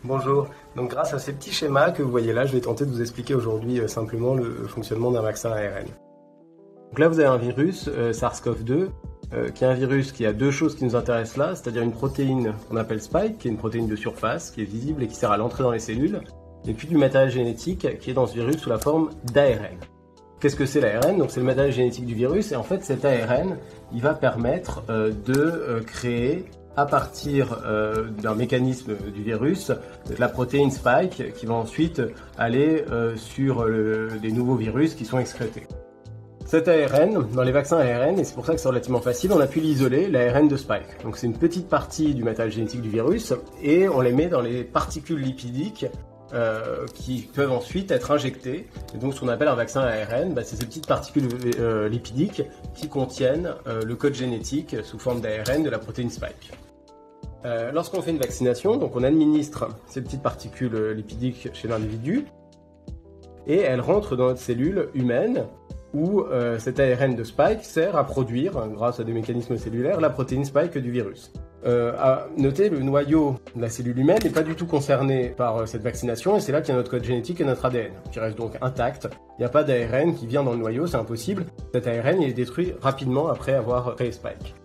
Bonjour, donc grâce à ces petits schémas que vous voyez là, je vais tenter de vous expliquer aujourd'hui simplement le fonctionnement d'un vaccin ARN. Donc là vous avez un virus, SARS-CoV-2, qui est un virus qui a deux choses qui nous intéressent là, c'est-à-dire une protéine qu'on appelle Spike, qui est une protéine de surface, qui est visible et qui sert à l'entrée dans les cellules, et puis du matériel génétique qui est dans ce virus sous la forme d'ARN. Qu'est-ce que c'est l'ARN? Donc c'est le matériel génétique du virus, et en fait cet ARN, il va permettre de créer à partir d'un mécanisme du virus, la protéine Spike, qui va ensuite aller sur les nouveaux virus qui sont excrétés. Cet ARN, dans les vaccins ARN, et c'est pour ça que c'est relativement facile, on a pu l'isoler, l'ARN de Spike. Donc c'est une petite partie du matériel génétique du virus, et on les met dans les particules lipidiques qui peuvent ensuite être injectées. Et donc ce qu'on appelle un vaccin ARN, c'est ces petites particules lipidiques qui contiennent le code génétique sous forme d'ARN de la protéine Spike. Lorsqu'on fait une vaccination, donc on administre ces petites particules lipidiques chez l'individu et elles rentrent dans notre cellule humaine où cet ARN de Spike sert à produire, grâce à des mécanismes cellulaires, la protéine Spike du virus. À noter, le noyau de la cellule humaine n'est pas du tout concerné par cette vaccination et c'est là qu'il y a notre code génétique et notre ADN qui reste donc intact. Il n'y a pas d'ARN qui vient dans le noyau, c'est impossible. Cet ARN il est détruit rapidement après avoir créé Spike.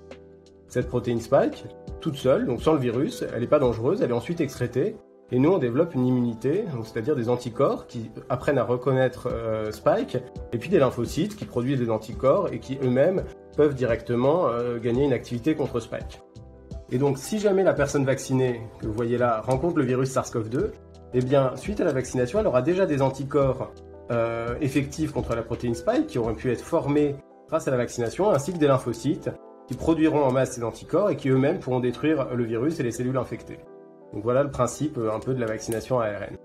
Cette protéine Spike, toute seule, donc sans le virus, elle n'est pas dangereuse, elle est ensuite excrétée. Et nous, on développe une immunité, c'est-à-dire des anticorps qui apprennent à reconnaître Spike, et puis des lymphocytes qui produisent des anticorps et qui eux-mêmes peuvent directement gagner une activité contre Spike. Et donc, si jamais la personne vaccinée, que vous voyez là, rencontre le virus SARS-CoV-2, eh bien, suite à la vaccination, elle aura déjà des anticorps effectifs contre la protéine Spike qui auront pu être formés grâce à la vaccination, ainsi que des lymphocytes qui produiront en masse ces anticorps et qui eux-mêmes pourront détruire le virus et les cellules infectées. Donc voilà le principe un peu de la vaccination ARN.